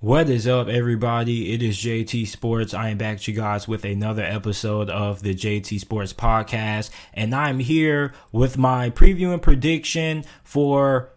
What is up, everybody? It is JT Sports. I am back to you guys with another episode of the JT Sports Podcast, and I'm here with my preview and prediction for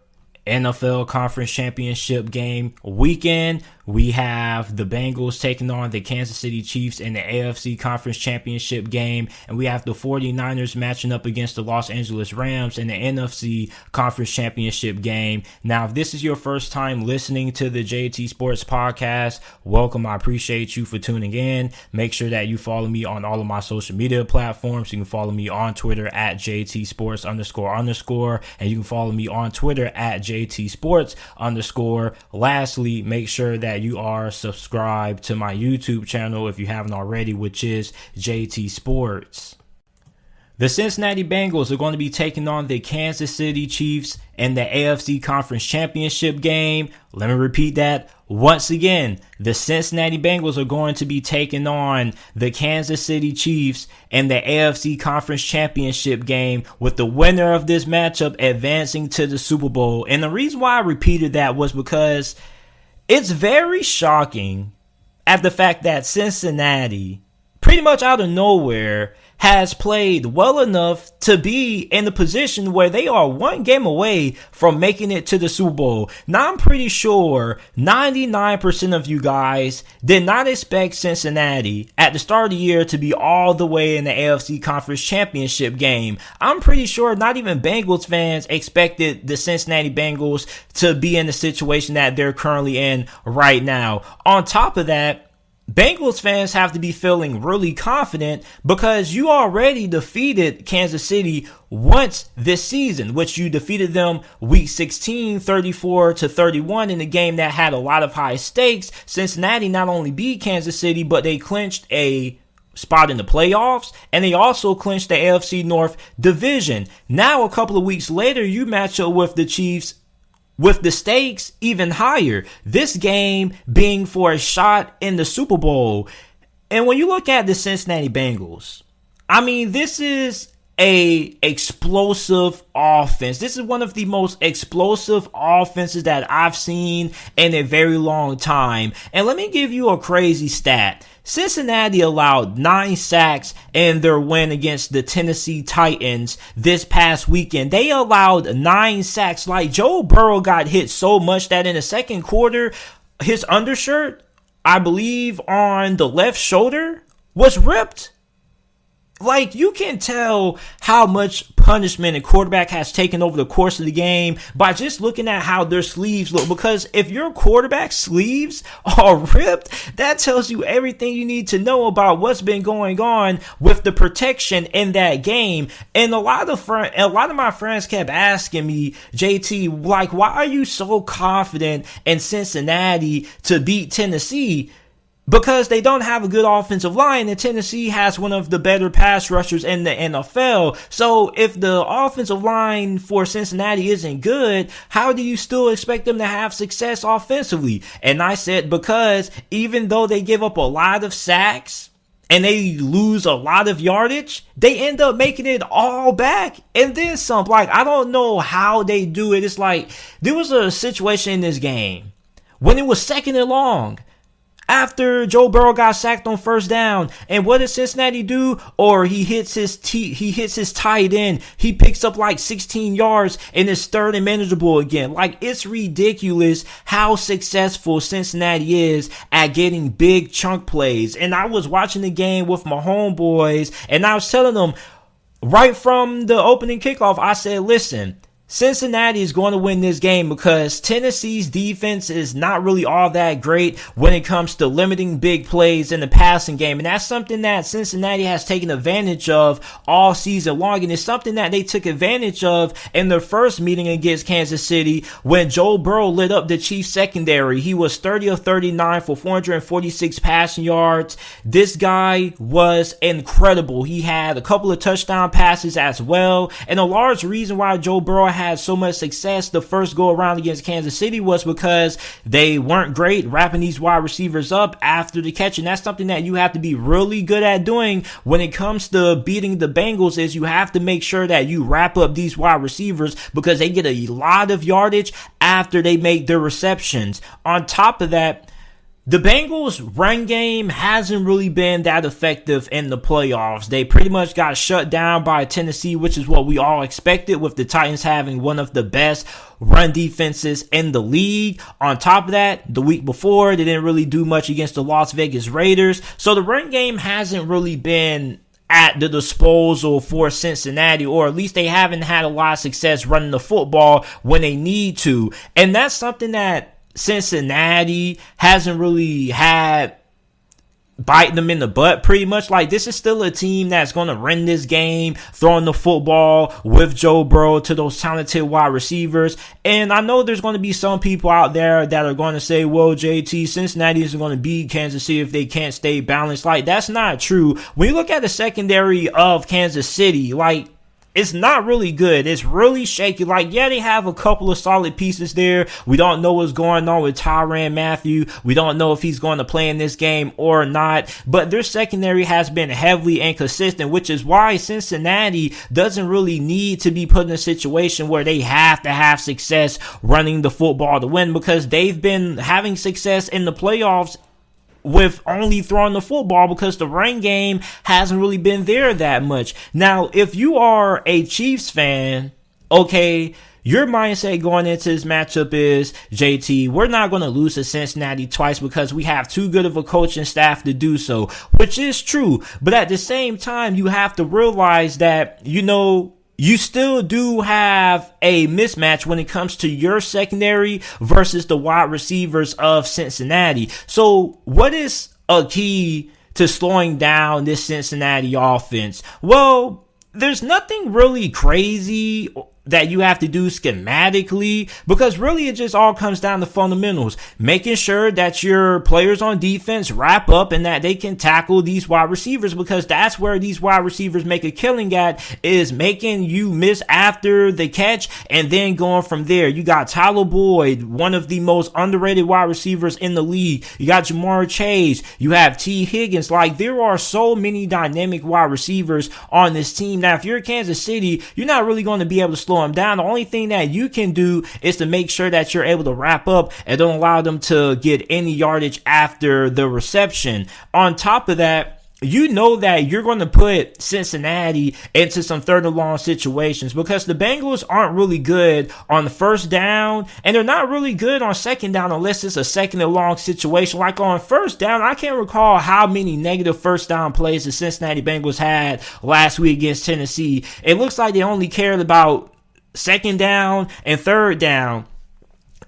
NFL Conference Championship game weekend. We have the Bengals taking on the Kansas City Chiefs in the AFC Conference Championship game, and we have the 49ers matching up against the Los Angeles Rams in the NFC Conference Championship game. Now, if this is your first time listening to the JT Sports Podcast, welcome. I appreciate you for tuning in. Make sure that you follow me on all of my social media platforms. You can follow me on Twitter at JT Sports __, and you can follow me on Twitter at JT Sports _. Lastly, make sure that you are subscribed to my YouTube channel if you haven't already, which is JT Sports. The Cincinnati Bengals are going to be taking on the Kansas City Chiefs in the AFC Conference Championship game. Let me repeat that once again. The Cincinnati Bengals are going to be taking on the Kansas City Chiefs in the AFC Conference Championship game, with the winner of this matchup advancing to the Super Bowl. And the reason why I repeated that was because it's very shocking at the fact that Cincinnati, pretty much out of nowhere, has played well enough to be in the position where they are one game away from making it to the Super Bowl. Now, I'm pretty sure 99% of you guys did not expect Cincinnati at the start of the year to be all the way in the AFC Conference Championship game. I'm pretty sure not even Bengals fans expected the Cincinnati Bengals to be in the situation that they're currently in right now. On top of that, Bengals fans have to be feeling really confident because you already defeated Kansas City once this season, which you defeated them week 16, 34-31 in a game that had a lot of high stakes. Cincinnati not only beat Kansas City, but they clinched a spot in the playoffs, and they also clinched the AFC North division. Now, a couple of weeks later, you match up with the Chiefs with the stakes even higher, this game being for a shot in the Super Bowl. And when you look at the Cincinnati Bengals, I mean, this is a explosive offense. This is one of the most explosive offenses that I've seen in a very long time. And let me give you a crazy stat. Cincinnati allowed 9 sacks in their win against the Tennessee Titans this past weekend. They allowed 9 sacks. Like, Joe Burrow got hit so much that in the second quarter, his undershirt, I believe on the left shoulder, was ripped. Like, you can tell how much punishment a quarterback has taken over the course of the game by just looking at how their sleeves look. Because if your quarterback's sleeves are ripped, that tells you everything you need to know about what's been going on with the protection in that game. And a lot of my friends kept asking me, JT, like, why are you so confident in Cincinnati to beat Tennessee? Because they don't have a good offensive line, and Tennessee has one of the better pass rushers in the NFL. So if the offensive line for Cincinnati isn't good, how do you still expect them to have success offensively? And I said, because even though they give up a lot of sacks and they lose a lot of yardage, they end up making it all back and then some. Like, I don't know how they do it. It's like there was a situation in this game when it was 2nd and long, after Joe Burrow got sacked on first down, and what does Cincinnati do? Or he hits his tight end. He picks up like 16 yards and is third and manageable again. Like, it's ridiculous how successful Cincinnati is at getting big chunk plays. And I was watching the game with my homeboys, and I was telling them right from the opening kickoff, I said, listen, Cincinnati is going to win this game because Tennessee's defense is not really all that great when it comes to limiting big plays in the passing game. And that's something that Cincinnati has taken advantage of all season long. And it's something that they took advantage of in their first meeting against Kansas City when Joe Burrow lit up the Chiefs secondary. He was 30 of 39 for 446 passing yards. This guy was incredible. He had a couple of touchdown passes as well. And a large reason why Joe Burrow had so much success the first go around against Kansas City was because they weren't great wrapping these wide receivers up after the catch. And that's something that you have to be really good at doing when it comes to beating the Bengals, is you have to make sure that you wrap up these wide receivers because they get a lot of yardage after they make their receptions. On top of that, the Bengals' run game hasn't really been that effective in the playoffs. They pretty much got shut down by Tennessee, which is what we all expected, with the Titans having one of the best run defenses in the league. On top of that, the week before, they didn't really do much against the Las Vegas Raiders. So the run game hasn't really been at the disposal for Cincinnati, or at least they haven't had a lot of success running the football when they need to. And that's something that Cincinnati hasn't really had biting them in the butt pretty much. Like, this is still a team that's going to run this game, throwing the football with Joe Burrow to those talented wide receivers. And I know there's going to be some people out there that are going to say, well, JT, Cincinnati isn't going to beat Kansas City if they can't stay balanced. Like, that's not true. When you look at the secondary of Kansas City, like, it's not really good. It's really shaky. Like, yeah, they have a couple of solid pieces there. We don't know what's going on with Tyrann Mathieu. We don't know if he's going to play in this game or not. But their secondary has been heavily inconsistent, which is why Cincinnati doesn't really need to be put in a situation where they have to have success running the football to win, because they've been having success in the playoffs with only throwing the football, because the run game hasn't really been there that much. Now, if you are a Chiefs fan, okay, your mindset going into this matchup is, JT, we're not going to lose to Cincinnati twice because we have too good of a coaching staff to do so, which is true. But at the same time, you have to realize that, you still do have a mismatch when it comes to your secondary versus the wide receivers of Cincinnati. So what is a key to slowing down this Cincinnati offense? Well, there's nothing really crazy that you have to do schematically, because really it just all comes down to fundamentals. Making sure that your players on defense wrap up and that they can tackle these wide receivers, because that's where these wide receivers make a killing at, is making you miss after the catch and then going from there. You got Tyler Boyd, one of the most underrated wide receivers in the league. You got Jamar Chase. You have T. Higgins. Like, there are so many dynamic wide receivers on this team. Now, if you're Kansas City, you're not really going to be able to slow them down. The only thing that you can do is to make sure that you're able to wrap up and don't allow them to get any yardage after the reception. On top of that, you know that you're going to put Cincinnati into some third and long situations, because the Bengals aren't really good on the first down, and they're not really good on second down unless it's a second and long situation. Like on first down, I can't recall how many negative first down plays the Cincinnati Bengals had last week against Tennessee. It looks like they only cared about second down and third down.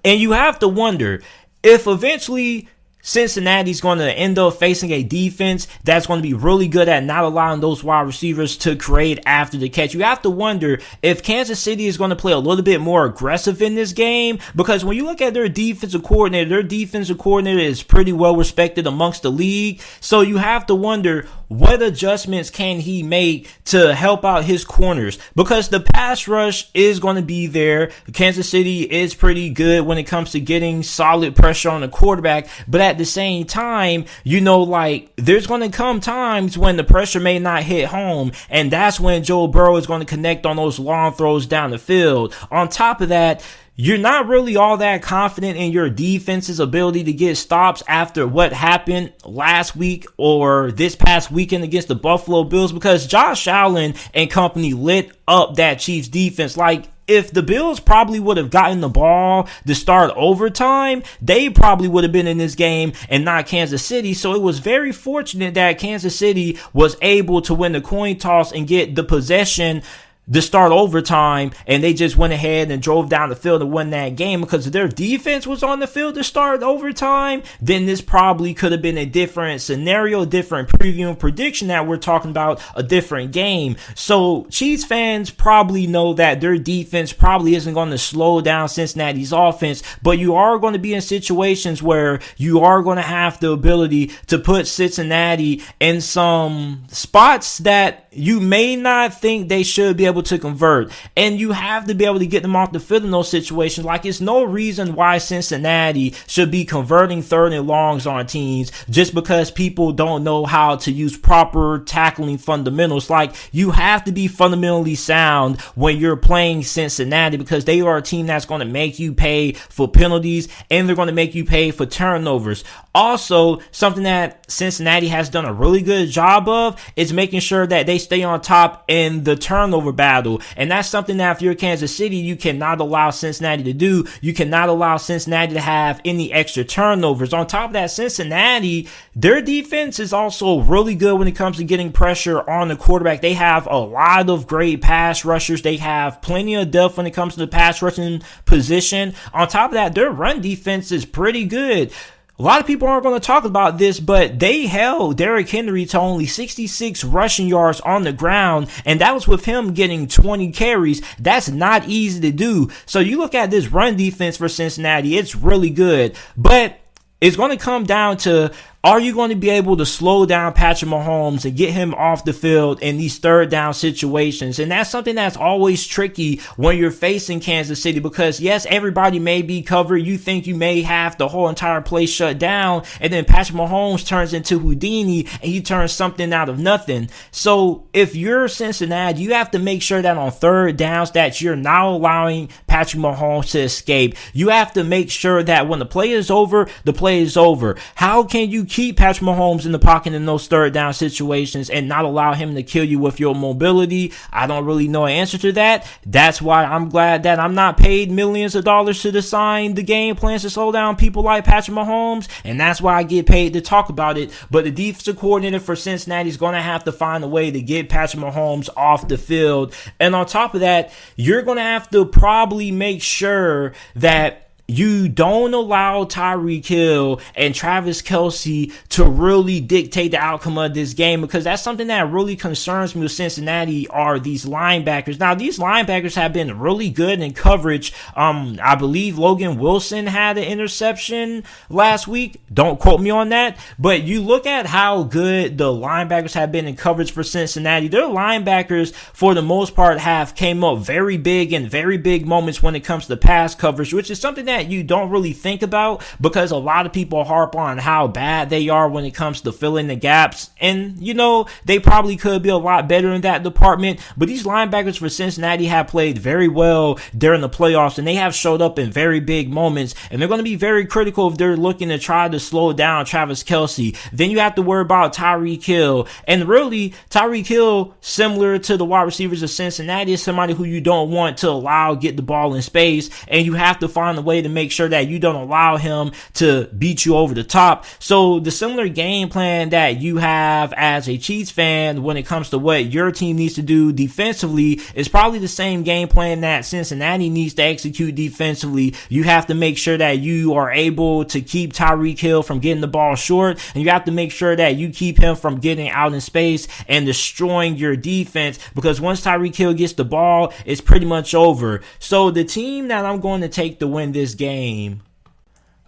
And you have to wonder if eventually Cincinnati's going to end up facing a defense that's going to be really good at not allowing those wide receivers to create after the catch. You have to wonder if Kansas City is going to play a little bit more aggressive in this game, because when you look at their defensive coordinator is pretty well respected amongst the league. So you have to wonder, what adjustments can he make to help out his corners? Because the pass rush is going to be there. Kansas City is pretty good when it comes to getting solid pressure on the quarterback. But at the same time, there's going to come times when the pressure may not hit home. And that's when Joe Burrow is going to connect on those long throws down the field. On top of that, you're not really all that confident in your defense's ability to get stops after what happened last week or this past weekend against the Buffalo Bills, because Josh Allen and company lit up that Chiefs defense. Like, if the Bills probably would have gotten the ball to start overtime, they probably would have been in this game and not Kansas City. So it was very fortunate that Kansas City was able to win the coin toss and get the possession to start overtime, and they just went ahead and drove down the field and won that game. Because if their defense was on the field to start overtime, then this probably could have been a different scenario, different preview and prediction, that we're talking about a different game. So Chiefs fans probably know that their defense probably isn't going to slow down Cincinnati's offense, but you are going to be in situations where you are going to have the ability to put Cincinnati in some spots that you may not think they should be able able to convert. And you have to be able to get them off the field in those situations. Like, it's no reason why Cincinnati should be converting 3rd and longs on teams just because people don't know how to use proper tackling fundamentals. Like, you have to be fundamentally sound when you're playing Cincinnati, because they are a team that's going to make you pay for penalties and they're going to make you pay for turnovers. Also, something that Cincinnati has done a really good job of is making sure that they stay on top in the turnover battle. And that's something that if you're Kansas City, you cannot allow Cincinnati to do. You cannot allow Cincinnati to have any extra turnovers. On top of that, Cincinnati, their defense is also really good when it comes to getting pressure on the quarterback. They have a lot of great pass rushers. They have plenty of depth when it comes to the pass rushing position. On top of that, their run defense is pretty good. A lot of people aren't going to talk about this, but they held Derrick Henry to only 66 rushing yards on the ground, and that was with him getting 20 carries. That's not easy to do. So you look at this run defense for Cincinnati, it's really good, but it's going to come down to, are you going to be able to slow down Patrick Mahomes and get him off the field in these 3rd down situations? And that's something that's always tricky when you're facing Kansas City, because yes, everybody may be covered. You think you may have the whole entire place shut down, and then Patrick Mahomes turns into Houdini and he turns something out of nothing. So if you're Cincinnati, you have to make sure that on 3rd downs that you're not allowing Patrick Mahomes to escape. You have to make sure that when the play is over, the play is over. How can you keep Patrick Mahomes in the pocket in those 3rd down situations and not allow him to kill you with your mobility? I don't really know an answer to that. That's why I'm glad that I'm not paid millions of dollars to design the game plans to slow down people like Patrick Mahomes, and that's why I get paid to talk about it. But the defensive coordinator for Cincinnati is going to have to find a way to get Patrick Mahomes off the field. And on top of that, you're going to have to probably make sure that you don't allow Tyreek Hill and Travis Kelce to really dictate the outcome of this game, because that's something that really concerns me with Cincinnati are these linebackers. Now, these linebackers have been really good in coverage. I believe Logan Wilson had an interception last week. Don't quote me on that. But you look at how good the linebackers have been in coverage for Cincinnati. Their linebackers, for the most part, have came up very big in very big moments when it comes to pass coverage, which is something that you don't really think about, because a lot of people harp on how bad they are when it comes to filling the gaps, and they probably could be a lot better in that department. But these linebackers for Cincinnati have played very well during the playoffs, and they have showed up in very big moments, and they're going to be very critical if they're looking to try to slow down Travis Kelce. Then you have to worry about Tyreek Hill, and really Tyreek Hill, similar to the wide receivers of Cincinnati, is somebody who you don't want to allow get the ball in space, and you have to find a way to make sure that you don't allow him to beat you over the top. So the similar game plan that you have as a Chiefs fan when it comes to what your team needs to do defensively is probably the same game plan that Cincinnati needs to execute defensively. You have to make sure that you are able to keep Tyreek Hill from getting the ball short, and you have to make sure that you keep him from getting out in space and destroying your defense, because once Tyreek Hill gets the ball, it's pretty much over. So the team that I'm going to take to win this game,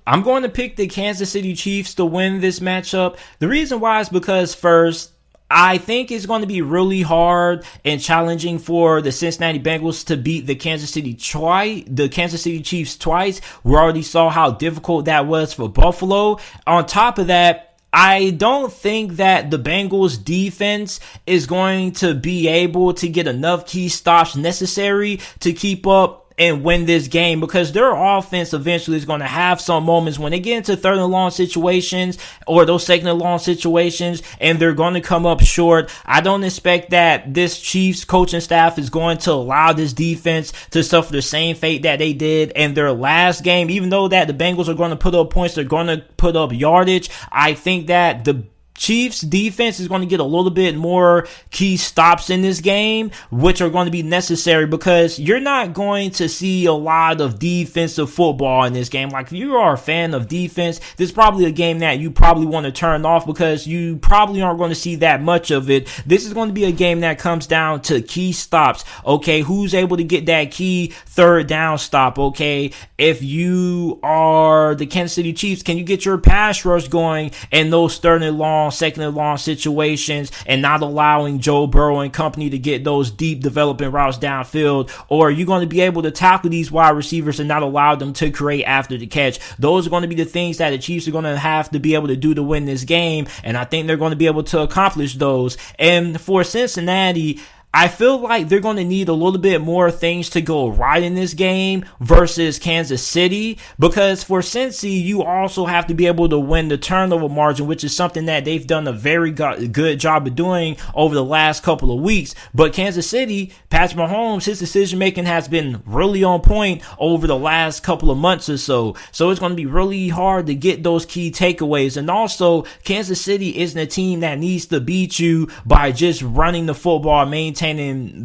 I'm going to pick the Kansas City Chiefs to win this matchup. The reason why is because, first, I think it's going to be really hard and challenging for the Cincinnati Bengals to beat the Kansas City Chiefs twice. We already saw how difficult that was for Buffalo. On top of that, I don't think that the Bengals defense is going to be able to get enough key stops necessary to keep up and win this game, because their offense eventually is going to have some moments when they get into 3rd and long situations or those 2nd and long situations, and they're going to come up short. I don't expect that this Chiefs coaching staff is going to allow this defense to suffer the same fate that they did in their last game. Even though that the Bengals are going to put up points, they're going to put up yardage. I think that the Chiefs defense is going to get a little bit more key stops in this game, which are going to be necessary, because you're not going to see a lot of defensive football in this game. Like, if you are a fan of defense, this is probably a game that you probably want to turn off, because you probably aren't going to see that much of it. This is going to be a game that comes down to key stops. Okay, who's able to get that key 3rd down stop? Okay, if you are the Kansas City Chiefs, can you get your pass rush going in those 3rd and long on second and long situations and not allowing Joe Burrow and company to get those deep developing routes downfield? Or are you going to be able to tackle these wide receivers and not allow them to create after the catch? Those are going to be the things that the Chiefs are going to have to be able to do to win this game, and I think they're going to be able to accomplish those. And for Cincinnati, I feel like they're going to need a little bit more things to go right in this game versus Kansas City, because for Cincy, you also have to be able to win the turnover margin, which is something that they've done a very good job of doing over the last couple of weeks. But Kansas City, Patrick Mahomes, his decision making has been really on point over the last couple of months or so. So it's going to be really hard to get those key takeaways. And also, Kansas City isn't a team that needs to beat you by just running the football, maintaining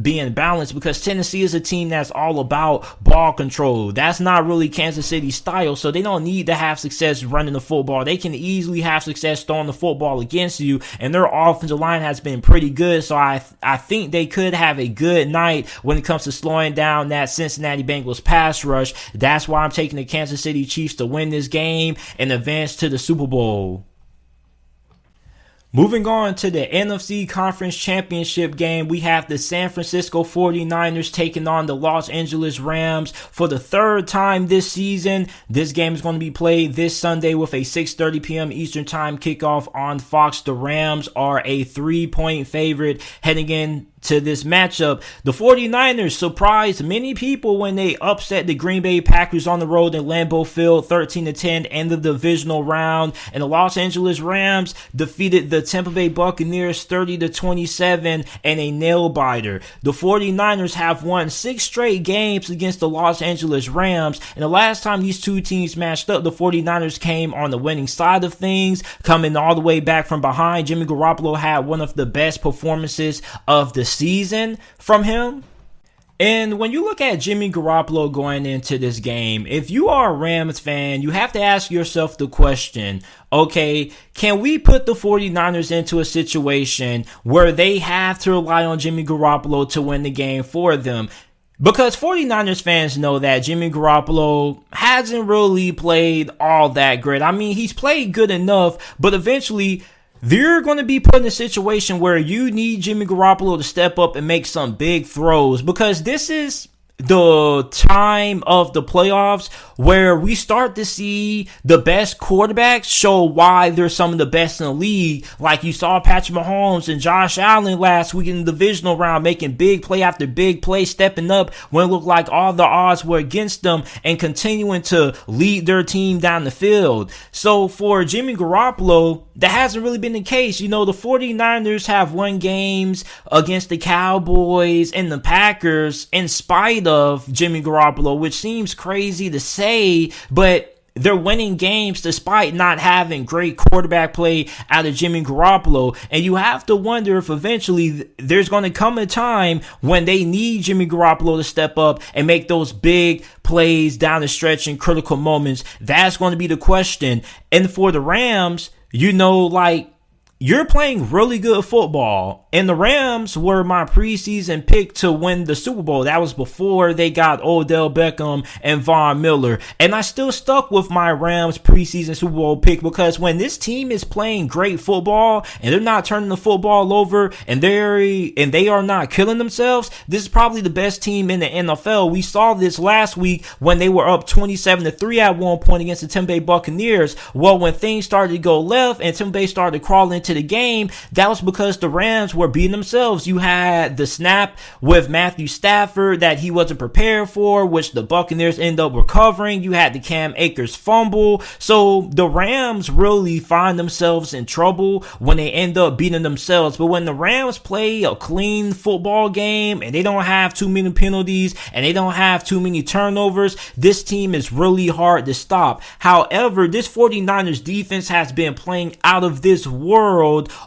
being balanced, because Tennessee is a team that's all about ball control. That's not really Kansas City's style, so they don't need to have success running the football. They can easily have success throwing the football against you, and their offensive line has been pretty good, so I think they could have a good night when it comes to slowing down that Cincinnati Bengals pass rush. That's why I'm taking the Kansas City Chiefs to win this game and advance to the Super Bowl. Moving on to the NFC Conference Championship game, we have the San Francisco 49ers taking on the Los Angeles Rams for the third time this season. This game is going to be played this Sunday with a 6:30 p.m. Eastern Time kickoff on Fox. The Rams are a 3-point favorite heading in to this matchup. The 49ers surprised many people when they upset the Green Bay Packers on the road in Lambeau Field 13-10 in the divisional round, and the Los Angeles Rams defeated the Tampa Bay Buccaneers 30-27 in a nail biter. The 49ers have won 6 straight games against the Los Angeles Rams, and the last time these two teams matched up, the 49ers came on the winning side of things, coming all the way back from behind. Jimmy Garoppolo had one of the best performances of the season from him. And when you look at Jimmy Garoppolo going into this game, if you are a Rams fan, you have to ask yourself the question, okay, can we put the 49ers into a situation where they have to rely on Jimmy Garoppolo to win the game for them? Because 49ers fans know that Jimmy Garoppolo hasn't really played all that great. I mean, he's played good enough, but eventually they're going to be put in a situation where you need Jimmy Garoppolo to step up and make some big throws, because this is the time of the playoffs where we start to see the best quarterbacks show why they're some of the best in the league. Like you saw Patrick Mahomes and Josh Allen last week in the divisional round making big play after big play, stepping up when it looked like all the odds were against them and continuing to lead their team down the field. So for Jimmy Garoppolo, that hasn't really been the case. You know, the 49ers have won games against the Cowboys and the Packers in spite of Jimmy Garoppolo, which seems crazy to say, but they're winning games despite not having great quarterback play out of Jimmy Garoppolo. And you have to wonder if eventually there's going to come a time when they need Jimmy Garoppolo to step up and make those big plays down the stretch in critical moments. That's going to be the question. And for the Rams, you know, like, you're playing really good football, and the Rams were my preseason pick to win the Super Bowl. That was before they got Odell Beckham and Von Miller, and I still stuck with my Rams preseason Super Bowl pick, because when this team is playing great football and they're not turning the football over and they are not killing themselves, this is probably the best team in the NFL. We saw this last week when they were up 27-3 at one point against the Tampa Bay Buccaneers. Well, when things started to go left and Tampa Bay started to crawl into the game, that was because the Rams were beating themselves. You had the snap with Matthew Stafford that he wasn't prepared for, which the Buccaneers end up recovering. You had the Cam Akers fumble. So the Rams really find themselves in trouble when they end up beating themselves. But when the Rams play a clean football game and they don't have too many penalties and they don't have too many turnovers, this team is really hard to stop. However, this 49ers defense has been playing out of this world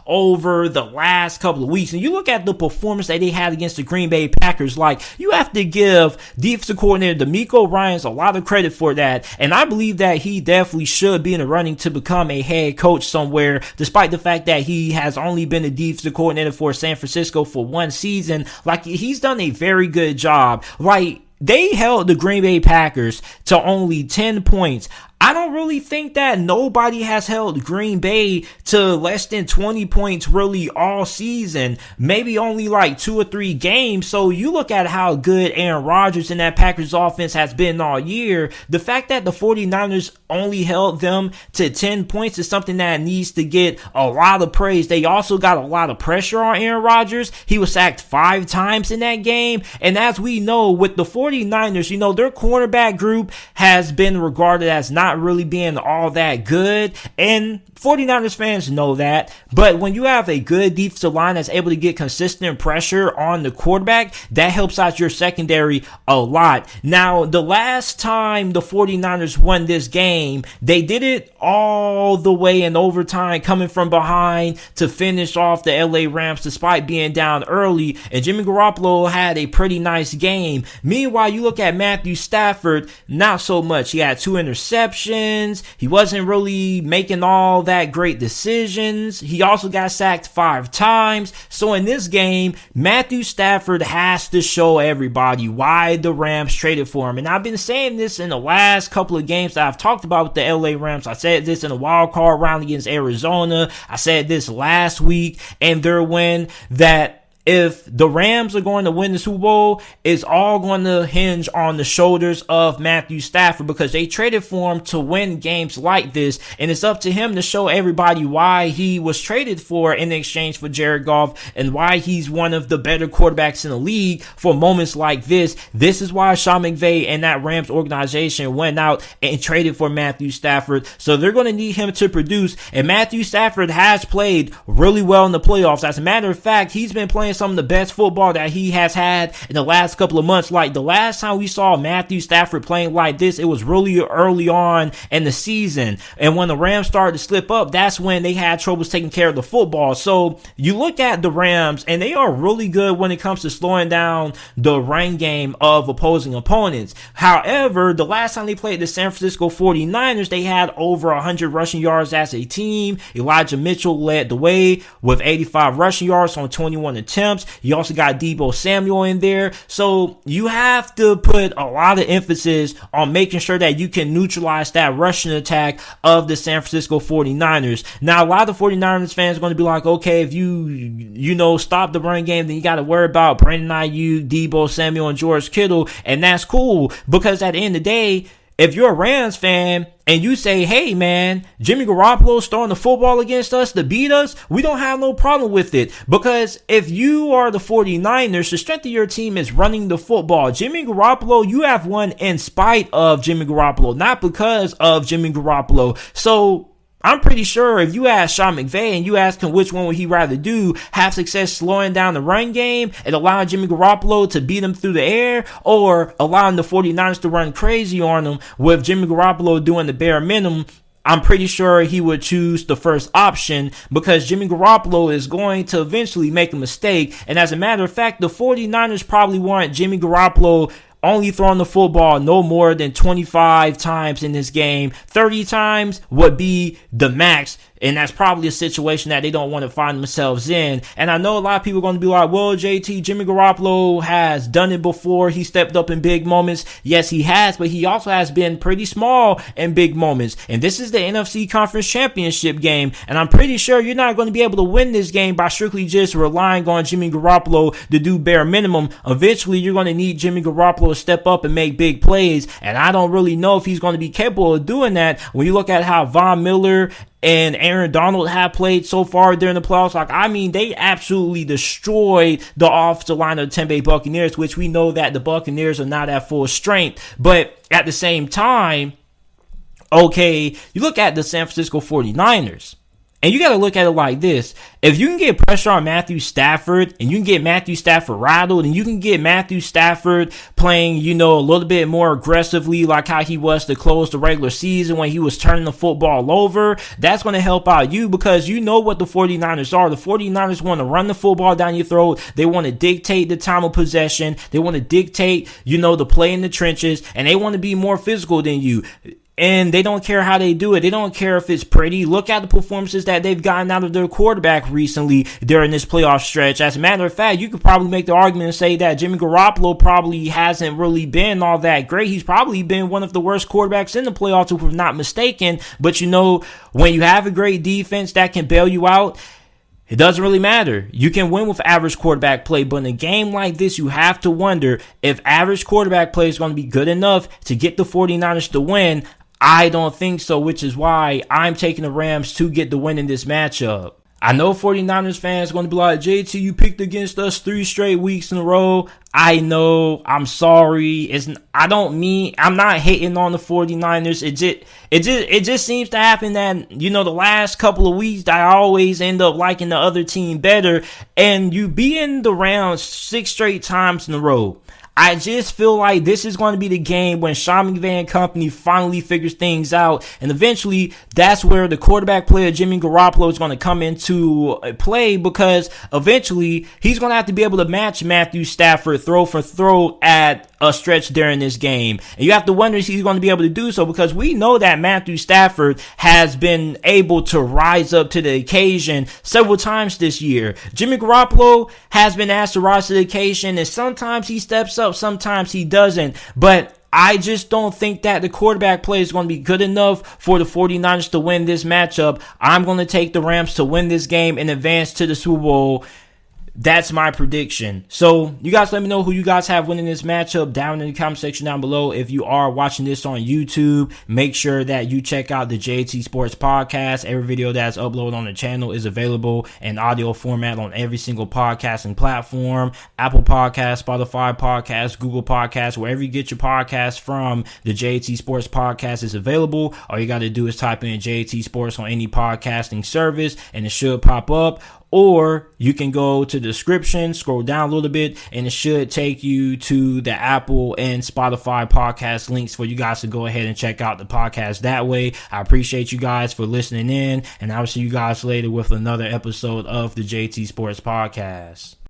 over the last couple of weeks. And you look at the performance that they had against the Green Bay Packers, like, you have to give defensive coordinator DeMeco Ryans a lot of credit for that. And I believe that he definitely should be in the running to become a head coach somewhere, despite the fact that he has only been a defensive coordinator for San Francisco for one season. Like, he's done a very good job. Like, they held the Green Bay Packers to only 10 points. I don't really think that nobody has held Green Bay to less than 20 points really all season. Maybe only like 2 or 3 games. So you look at how good Aaron Rodgers and that Packers offense has been all year. The fact that the 49ers only held them to 10 points is something that needs to get a lot of praise. They also got a lot of pressure on Aaron Rodgers. He was sacked 5 times in that game. And as we know, with the 49ers, their cornerback group has been regarded as not really being all that good. And 49ers fans know that. But when you have a good defensive line that's able to get consistent pressure on the quarterback, that helps out your secondary a lot. Now, the last time the 49ers won this game, they did it all the way in overtime, coming from behind to finish off the LA Rams despite being down early. And Jimmy Garoppolo had a pretty nice game. Meanwhile, you look at Matthew Stafford, not so much. He had 2 interceptions. He wasn't really making all that great decisions. He also got sacked 5 times. So in this game, Matthew Stafford has to show everybody why the Rams traded for him. And I've been saying this in the last couple of games that I've talked about with the LA Rams. I said this in the wild card round against Arizona. I said this last week and their win, that if the Rams are going to win the Super Bowl, it's all going to hinge on the shoulders of Matthew Stafford, because they traded for him to win games like this. And it's up to him to show everybody why he was traded for in exchange for Jared Goff and why he's one of the better quarterbacks in the league for moments like this. This is why Sean McVay and that Rams organization went out and traded for Matthew Stafford. So they're going to need him to produce. And Matthew Stafford has played really well in the playoffs. As a matter of fact, he's been playing some of the best football that he has had in the last couple of months. Like the last time we saw Matthew Stafford playing like this, it was really early on in the season. And when the Rams started to slip up, that's when they had troubles taking care of the football. So you look at the Rams and they are really good when it comes to slowing down the run game of opposing opponents. However, the last time they played the San Francisco 49ers, they had over 100 rushing yards as a team. Elijah Mitchell led the way with 85 rushing yards on 21 attempts. You also got Deebo Samuel in there. So you have to put a lot of emphasis on making sure that you can neutralize that rushing attack of the San Francisco 49ers. Now, a lot of 49ers fans are going to be like, okay, if you stop the run game, then you got to worry about Brandon Ayuk, Deebo Samuel, and George Kittle. And that's cool, because at the end of the day, if you're a Rams fan and you say, hey man, Jimmy Garoppolo's throwing the football against us to beat us, we don't have no problem with it. Because if you are the 49ers, the strength of your team is running the football. Jimmy Garoppolo, you have won in spite of Jimmy Garoppolo, not because of Jimmy Garoppolo. So I'm pretty sure if you ask Sean McVay and you ask him which one would he rather do, have success slowing down the run game and allowing Jimmy Garoppolo to beat him through the air, or allowing the 49ers to run crazy on him with Jimmy Garoppolo doing the bare minimum, I'm pretty sure he would choose the first option, because Jimmy Garoppolo is going to eventually make a mistake. And as a matter of fact, the 49ers probably want Jimmy Garoppolo only throwing the football no more than 25 times in this game. 30 times would be the max. And that's probably a situation that they don't want to find themselves in. And I know a lot of people are going to be like, well, JT, Jimmy Garoppolo has done it before. He stepped up in big moments. Yes, he has, but he also has been pretty small in big moments. And this is the NFC Conference Championship game. And I'm pretty sure you're not going to be able to win this game by strictly just relying on Jimmy Garoppolo to do bare minimum. Eventually, you're going to need Jimmy Garoppolo to step up and make big plays. And I don't really know if he's going to be capable of doing that. When you look at how Von Miller and Aaron Donald have played so far during the playoffs, they absolutely destroyed the offensive line of the Tampa Bay Buccaneers, which we know that the Buccaneers are not at full strength. But at the same time, okay, you look at the San Francisco 49ers. And you got to look at it like this. If you can get pressure on Matthew Stafford and you can get Matthew Stafford rattled and you can get Matthew Stafford playing, a little bit more aggressively like how he was to close the regular season when he was turning the football over, that's going to help out you, because you know what the 49ers are. The 49ers want to run the football down your throat. They want to dictate the time of possession. They want to dictate, the play in the trenches, and they want to be more physical than you. And they don't care how they do it. They don't care if it's pretty. Look at the performances that they've gotten out of their quarterback recently during this playoff stretch. As a matter of fact, you could probably make the argument and say that Jimmy Garoppolo probably hasn't really been all that great. He's probably been one of the worst quarterbacks in the playoffs, if we're not mistaken. But when you have a great defense that can bail you out, it doesn't really matter. You can win with average quarterback play, but in a game like this, you have to wonder if average quarterback play is going to be good enough to get the 49ers to win. I don't think so, which is why I'm taking the Rams to get the win in this matchup. I know 49ers fans are going to be like, JT, you picked against us 3 straight weeks in a row. I know. I'm sorry. I'm not hating on the 49ers. It just seems to happen that, the last couple of weeks, I always end up liking the other team better. And you be in the Rams 6 straight times in a row. I just feel like this is going to be the game when Sean McVay and company finally figures things out. And eventually, that's where the quarterback play of Jimmy Garoppolo is going to come into play, because eventually, he's going to have to be able to match Matthew Stafford throw for throw at a stretch during this game. And you have to wonder if he's going to be able to do so, because we know that Matthew Stafford has been able to rise up to the occasion several times this year. Jimmy Garoppolo has been asked to rise to the occasion, and sometimes he steps up, sometimes he doesn't. But I just don't think that the quarterback play is going to be good enough for the 49ers to win this matchup. I'm going to take the Rams to win this game and advance to the Super Bowl. That's my prediction. So you guys let me know who you guys have winning this matchup down in the comment section down below. If you are watching this on YouTube, make sure that you check out the JT Sports Podcast. Every video that's uploaded on the channel is available in audio format on every single podcasting platform. Apple Podcasts, Spotify Podcasts, Google Podcasts, wherever you get your podcasts from, the JT Sports Podcast is available. All you got to do is type in JT Sports on any podcasting service and it should pop up. Or you can go to the description, scroll down a little bit, and it should take you to the Apple and Spotify podcast links for you guys to go ahead and check out the podcast that way. I appreciate you guys for listening in, and I'll see you guys later with another episode of the JT Sports Podcast.